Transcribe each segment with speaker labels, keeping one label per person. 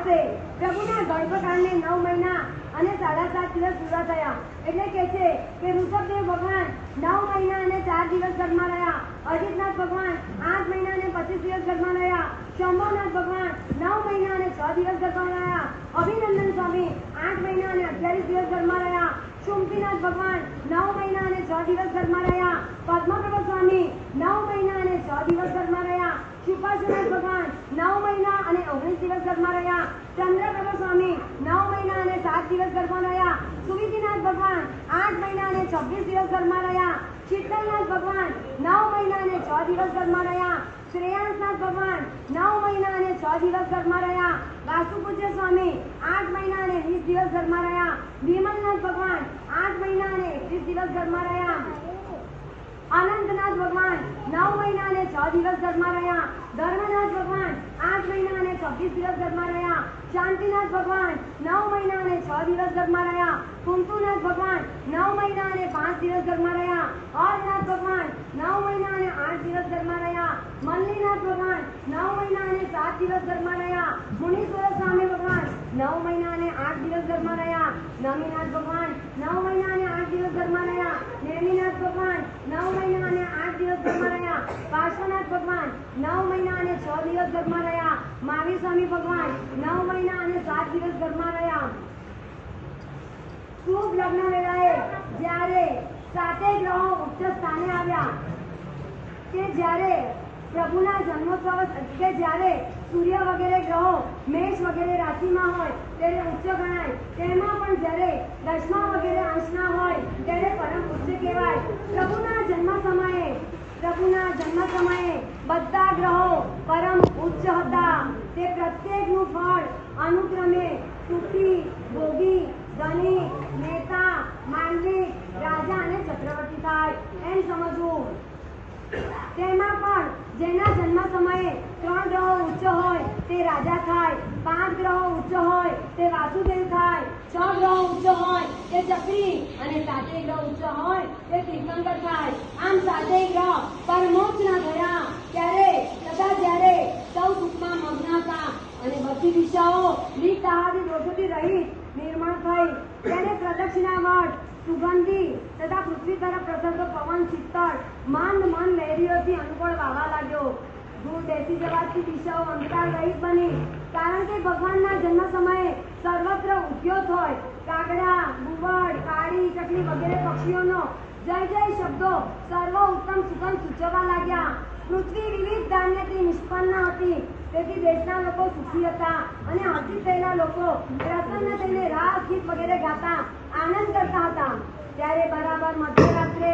Speaker 1: વર્ષે પ્રભુના ગર્ભકાળને 9 મહિના અને 7.5 દિવસ પૂરા થયા. એટલે કહે છે કે ઋષભદેવ ભગવાન 9 મહિના અને 4 દિવસ ઘરમાં રહ્યા. અજીતનાથ ભગવાન 8 મહિના અને 25 દિવસ ઘરમાં રહ્યા. શંભુનાથ ભગવાન 9 મહિના અને 6 દિવસ ઘરમાં રહ્યા. અભિનંદન સ્વામી 8 મહિના અને 28 દિવસ ઘરમાં રહ્યા. શુંભીનાથ ભગવાન 9 મહિના અને 6 દિવસ ઘરમાં રહ્યા. પદ્મપ્રભ સ્વામી 9 મહિના અને 6 દિવસ ઘરમાં રહ્યા. શુપાશુનાથ ભગવાન 9 મહિના અને 19 દિવસ ઘરમાં રહ્યા. ચંદ્રપ્રભ સ્વામી 9 મહિના અને 7 દિવસ ઘરમાં રહ્યા. સુવિધિનાથ ભગવાન 8 મહિના અને 26 દિવસ ઘરમાં રહ્યા. શીતલનાથ ભગવાન 9 મહિના અને 6 દિવસ ઘરમાં રહ્યા. શ્રેયાંસનાથ ભગવાન 9 મહિના અને 6 દિવસ ઘરમાં રહ્યા. વાસુપૂજ્ય સ્વામી 8 મહિના અને 20 દિવસ ઘરમાં રહ્યા. વિમલનાથ ભગવાન 8 મહિના અને 21 દિવસ ઘરમાં રહ્યા. અનંતનાથ ભગવાન 9 મહિના અને 6 દિવસ ઘરમાં રહ્યા. ધર્મનાથ ભગવાન 8 મહિના અને 26 દિવસ ઘરમાં રહ્યા. શાંતિનાથ ભગવાન 9 મહિના અને 6 દિવસ ઘરમાં રહ્યા. કુંતુનાથ ભગવાન 9 મહિના અને 5 દિવસ ઘરમાં રહ્યા. હરનાથ ભગવાન 9 મહિના અને 8 દિવસ ઘરમાં રહ્યા. મલ્લીનાથ ભગવાન 9 મહિના અને 7 દિવસ ઘરમાં રહ્યા. મુનીશ્વર સ્વામી ભગવાન 9 મહિના અને 8 દિવસ ઘરમાં રહ્યા. નમીનાથ ભગવાન 9 મહિના અને 8 દિવસ ઘરમાં રહ્યા. નેમિનાથ ભગવાન 9 મહિના અને 8 દિવસ ઘરમાં રહ્યા. પાર્શ્વનાથ ભગવાન 9 મહિના અને 6 દિવસ ઘરમાં રહ્યા. મહાવીર સ્વામી ભગવાન 9 મહિના અને 7 દિવસ ઘરમાં રહ્યા. શુભ લગ્ન વેળાએ જ્યારે 7 ગ્રહો ઉચ્ચ સ્થાને આવ્યા કે જ્યારે પ્રભુના જન્મોત્સવ કે જ્યારે સૂર્ય વગેરે ગ્રહો મેષ વગેરે રાશિમાં હોય ત્યારે ઉચ્ચ ગણાય. તેમાં પણ જ્યારે 10મા વગેરે અંશના હોય ત્યારે પરમ ઉચ્ચ કહેવાય. પ્રભુના જન્મ સમયે બધા ગ્રહો પરમ ઉચ્ચ હતા. તે પ્રત્યેકનું ફળ અનુક્રમે સુખી, ભોગી, ધની, નેતા, માંડલિક, રાજા અને ચક્રવર્તી થાય એમ સમજવું. તેમાં પણ જેના જન્મ સમયે 3 ગ્રહો ઉચ્ચ હોય તે રાજા થાય, 5 ગ્રહો ઉચ્ચ હોય તે વાસુદેવ થાય, 6 ગ્રહો ઉચ્ચ હોય તે ચક્રી અને 7 ગ્રહો ઉચ્ચ હોય તે તીર્થંકર થાય. આમ 7 ગ્રહ પરમોચ્ચ ના થયા ત્યારે સૌ સુખમાં મગ્ન હતા અને બધી દિશાઓ લીટાહાદી દોષોથી રહિત નિર્મળ થઈ. તેને પ્રદક્ષિણાવર્ત સુગંધી તથા પૃથ્વી તરફ પ્રસરતો પવન શીતળ મંદ લહેરીઓથી અનુકૂળ વાવા લાગ્યો. દૂર બેસી જવાથી દિશાઓ અંધકાર રહિત બની. કારણ કે ભગવાનના જન્મ સમયે સર્વત્ર ઉદ્યોત હોય. કાગડા, ગુવડ, કાળી, ચકલી વગેરે પક્ષીઓનો જય જય શબ્દો સર્વ ઉત્તમ સુગંધ સૂચવવા લાગ્યા. પૃથ્વી વિવિધ ધાન્યથી નિષ્પન્ન હતી. તેથી દેશના લોકો સુખી હતા અને હર્ષિત થયેલા લોકો પ્રસન્ન થઈને રાસ ગીત વગેરે ગાતા આનંદ કરતા હતા. ત્યારે બરાબર મધ્યરાત્રે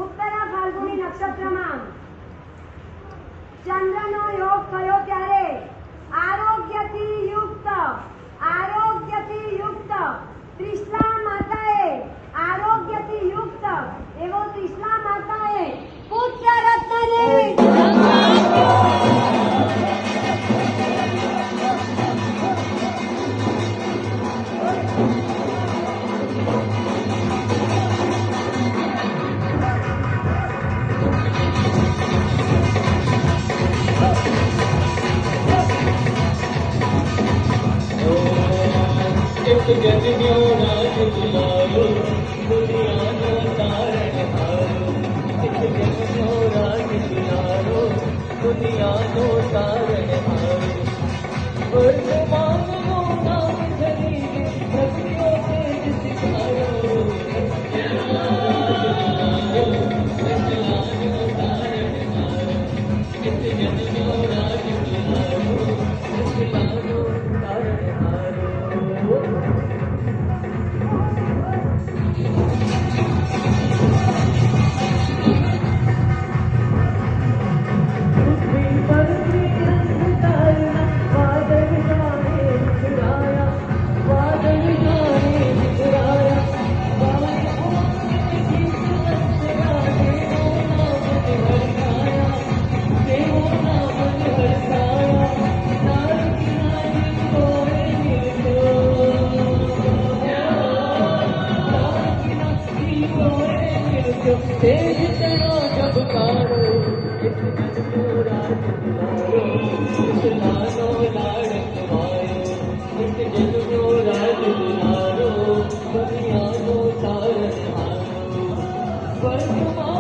Speaker 1: ઉત્તરા ફાલ્ગુની નક્ષત્રમાં ચંદ્રનો યોગ થયો. ત્યારે આરોગ્યથી યુક્ત ત્રિશલા માતાએ પુત્ર રત્નને
Speaker 2: વર્તમાન